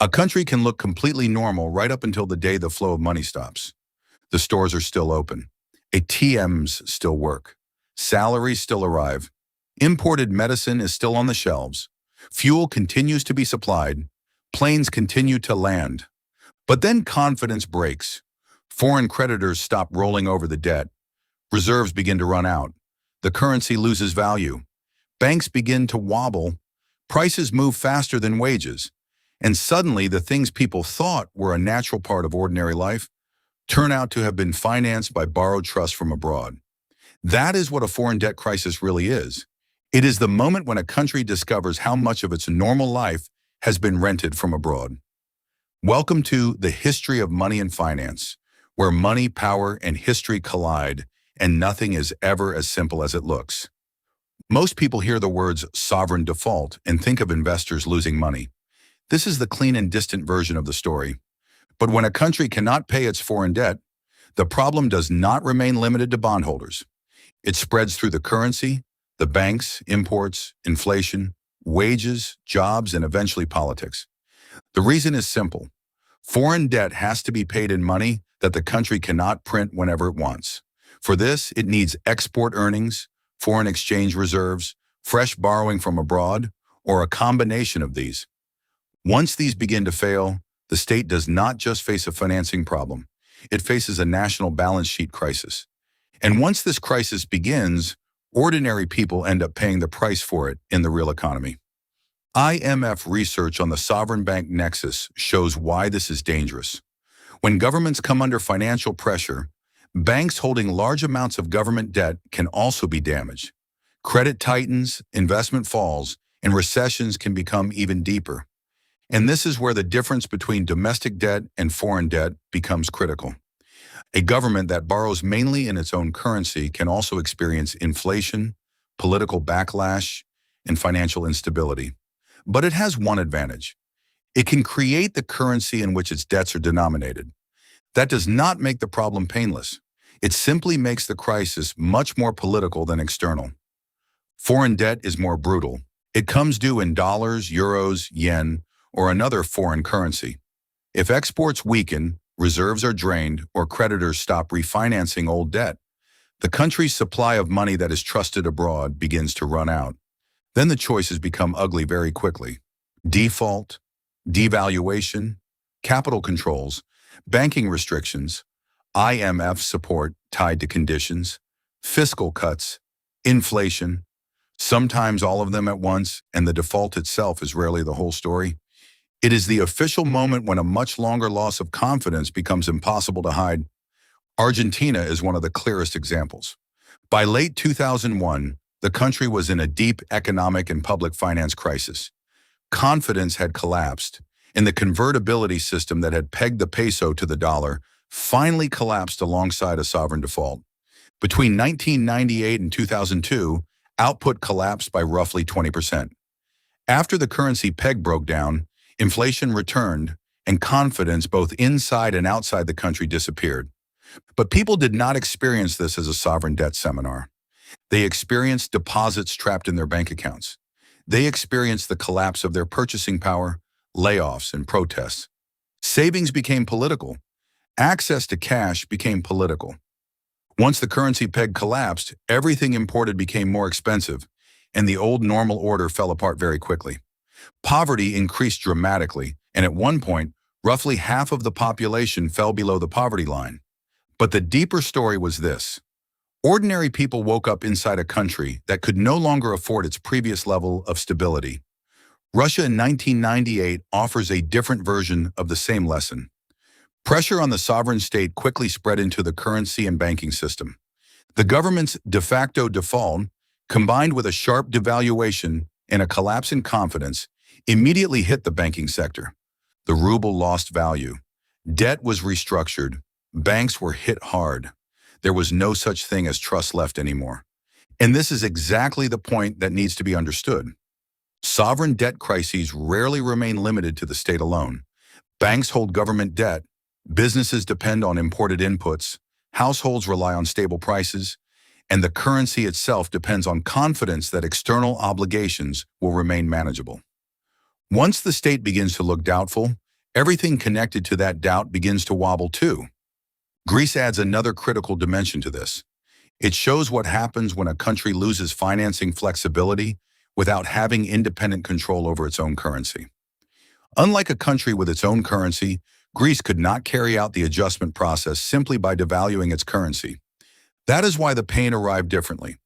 A country can look completely normal right up until the day the flow of money stops. The stores are still open. ATMs still work. Salaries still arrive. Imported medicine is still on the shelves. Fuel continues to be supplied. Planes continue to land. But then confidence breaks. Foreign creditors stop rolling over the debt. Reserves begin to run out. The currency loses value. Banks begin to wobble. Prices move faster than wages. And suddenly, the things people thought were a natural part of ordinary life turn out to have been financed by borrowed trust from abroad. That is what a foreign debt crisis really is. It is the moment when a country discovers how much of its normal life has been rented from abroad. Welcome to the history of money and finance, where money, power, and history collide, and nothing is ever as simple as it looks. Most people hear the words sovereign default and think of investors losing money. This is the clean and distant version of the story. But when a country cannot pay its foreign debt, the problem does not remain limited to bondholders. It spreads through the currency, the banks, imports, inflation, wages, jobs, and eventually politics. The reason is simple. Foreign debt has to be paid in money that the country cannot print whenever it wants. For this, it needs export earnings, foreign exchange reserves, fresh borrowing from abroad, or a combination of these. Once these begin to fail, the state does not just face a financing problem. It faces a national balance sheet crisis. And once this crisis begins, ordinary people end up paying the price for it in the real economy. IMF research on the sovereign bank nexus shows why this is dangerous. When governments come under financial pressure, banks holding large amounts of government debt can also be damaged. Credit tightens, investment falls, and recessions can become even deeper. And this is where the difference between domestic debt and foreign debt becomes critical. A government that borrows mainly in its own currency can also experience inflation, political backlash, and financial instability. But it has one advantage. It can create the currency in which its debts are denominated. That does not make the problem painless. It simply makes the crisis much more political than external. Foreign debt is more brutal. It comes due in dollars, euros, yen, or another foreign currency. If exports weaken, reserves are drained, or creditors stop refinancing old debt, the country's supply of money that is trusted abroad begins to run out. Then the choices become ugly very quickly. Default, devaluation, capital controls, banking restrictions, IMF support tied to conditions, fiscal cuts, inflation, sometimes all of them at once, and the default itself is rarely the whole story. It is the official moment when a much longer loss of confidence becomes impossible to hide. Argentina is one of the clearest examples. By late 2001, the country was in a deep economic and public finance crisis. Confidence had collapsed, and the convertibility system that had pegged the peso to the dollar finally collapsed alongside a sovereign default. Between 1998 and 2002, output collapsed by roughly 20%. After the currency peg broke down, inflation returned, and confidence both inside and outside the country disappeared. But people did not experience this as a sovereign debt seminar. They experienced deposits trapped in their bank accounts. They experienced the collapse of their purchasing power, layoffs, and protests. Savings became political. Access to cash became political. Once the currency peg collapsed, everything imported became more expensive, and the old normal order fell apart very quickly. Poverty increased dramatically, and at one point, roughly half of the population fell below the poverty line. But the deeper story was this. Ordinary people woke up inside a country that could no longer afford its previous level of stability. Russia in 1998 offers a different version of the same lesson. Pressure on the sovereign state quickly spread into the currency and banking system. The government's de facto default, combined with a sharp devaluation and a collapse in confidence, immediately hit the banking sector. The ruble lost value. Debt was restructured. Banks were hit hard. There was no such thing as trust left anymore. And this is exactly the point that needs to be understood. Sovereign debt crises rarely remain limited to the state alone. Banks hold government debt, businesses depend on imported inputs, households rely on stable prices, and the currency itself depends on confidence that external obligations will remain manageable. Once the state begins to look doubtful, everything connected to that doubt begins to wobble too. Greece adds another critical dimension to this. It shows what happens when a country loses financing flexibility without having independent control over its own currency. Unlike a country with its own currency, Greece could not carry out the adjustment process simply by devaluing its currency. That is why the pain arrived differently.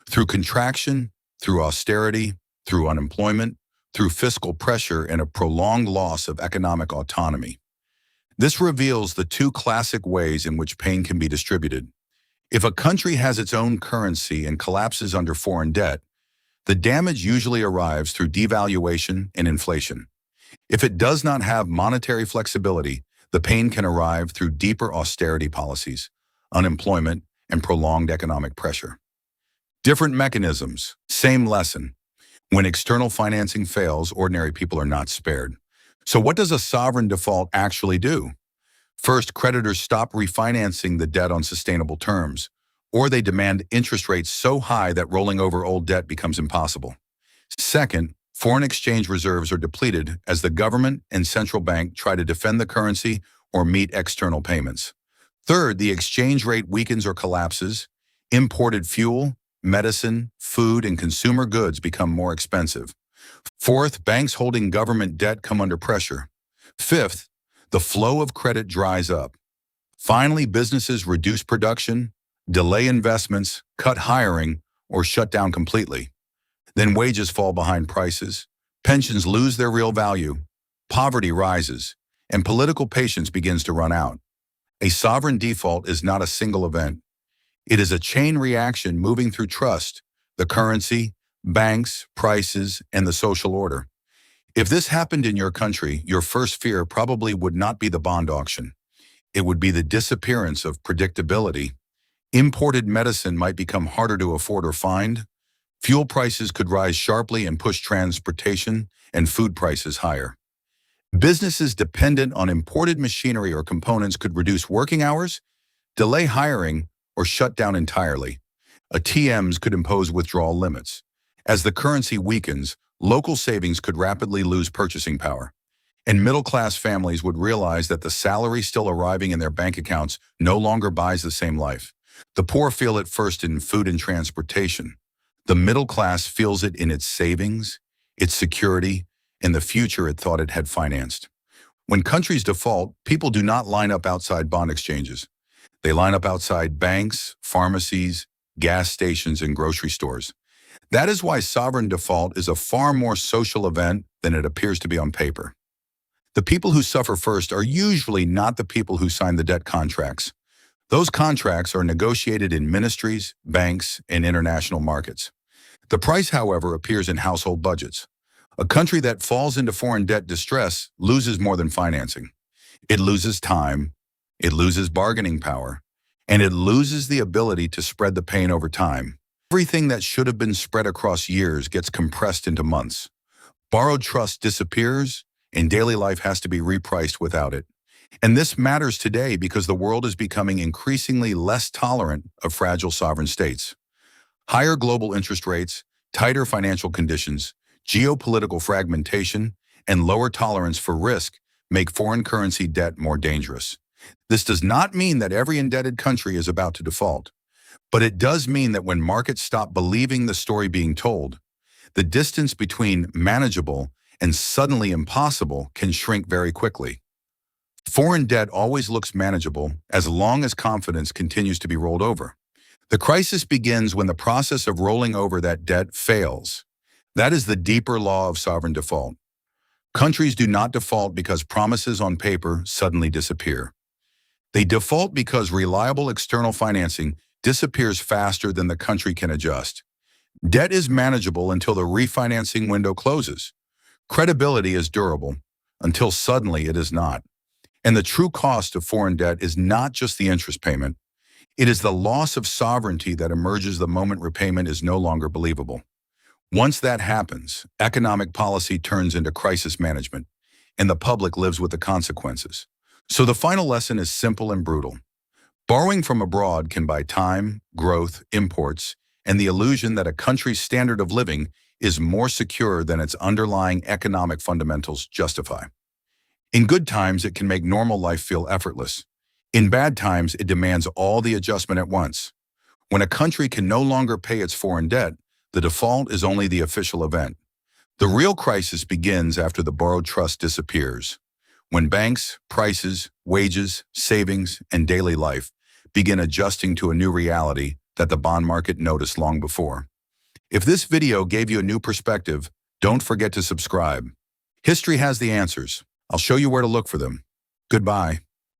Through contraction, through austerity, through unemployment, through fiscal pressure, and a prolonged loss of economic autonomy. This reveals the two classic ways in which pain can be distributed. If a country has its own currency and collapses under foreign debt, the damage usually arrives through devaluation and inflation. If it does not have monetary flexibility, the pain can arrive through deeper austerity policies, unemployment, and prolonged economic pressure. Different mechanisms, same lesson. When external financing fails, ordinary people are not spared. So what does a sovereign default actually do? First, creditors stop refinancing the debt on sustainable terms, or they demand interest rates so high that rolling over old debt becomes impossible. Second, foreign exchange reserves are depleted as the government and central bank try to defend the currency or meet external payments. Third, the exchange rate weakens or collapses. Imported fuel, medicine, food, and consumer goods become more expensive. Fourth, banks holding government debt come under pressure. Fifth, the flow of credit dries up. Finally, businesses reduce production, delay investments, cut hiring, or shut down completely. Then wages fall behind prices, pensions lose their real value, poverty rises, and political patience begins to run out. A sovereign default is not a single event. It is a chain reaction moving through trust, the currency, banks, prices, and the social order. If this happened in your country, your first fear probably would not be the bond auction. It would be the disappearance of predictability. Imported medicine might become harder to afford or find. Fuel prices could rise sharply and push transportation and food prices higher. Businesses dependent on imported machinery or components could reduce working hours, delay hiring, or shut down entirely. ATMs could impose withdrawal limits. As the currency weakens, local savings could rapidly lose purchasing power. And middle-class families would realize that the salary still arriving in their bank accounts no longer buys the same life. The poor feel it first in food and transportation. The middle class feels it in its savings, its security, and the future it thought it had financed. When countries default, people do not line up outside bond exchanges. They line up outside banks, pharmacies, gas stations, and grocery stores. That is why sovereign default is a far more social event than it appears to be on paper. The people who suffer first are usually not the people who sign the debt contracts. Those contracts are negotiated in ministries, banks, and international markets. The price, however, appears in household budgets. A country that falls into foreign debt distress loses more than financing. It loses time, it loses bargaining power, and it loses the ability to spread the pain over time. Everything that should have been spread across years gets compressed into months. Borrowed trust disappears, and daily life has to be repriced without it. And this matters today because the world is becoming increasingly less tolerant of fragile sovereign states. Higher global interest rates, tighter financial conditions, geopolitical fragmentation, and lower tolerance for risk make foreign currency debt more dangerous. This does not mean that every indebted country is about to default, but it does mean that when markets stop believing the story being told, the distance between manageable and suddenly impossible can shrink very quickly. Foreign debt always looks manageable as long as confidence continues to be rolled over. The crisis begins when the process of rolling over that debt fails. That is the deeper law of sovereign default. Countries do not default because promises on paper suddenly disappear. They default because reliable external financing disappears faster than the country can adjust. Debt is manageable until the refinancing window closes. Credibility is durable until suddenly it is not. And the true cost of foreign debt is not just the interest payment. It is the loss of sovereignty that emerges the moment repayment is no longer believable. Once that happens, economic policy turns into crisis management, and the public lives with the consequences. So the final lesson is simple and brutal. Borrowing from abroad can buy time, growth, imports, and the illusion that a country's standard of living is more secure than its underlying economic fundamentals justify. In good times, it can make normal life feel effortless. In bad times, it demands all the adjustment at once. When a country can no longer pay its foreign debt, the default is only the official event. The real crisis begins after the borrowed trust disappears, when banks, prices, wages, savings, and daily life begin adjusting to a new reality that the bond market noticed long before. If this video gave you a new perspective, don't forget to subscribe. History has the answers. I'll show you where to look for them. Goodbye.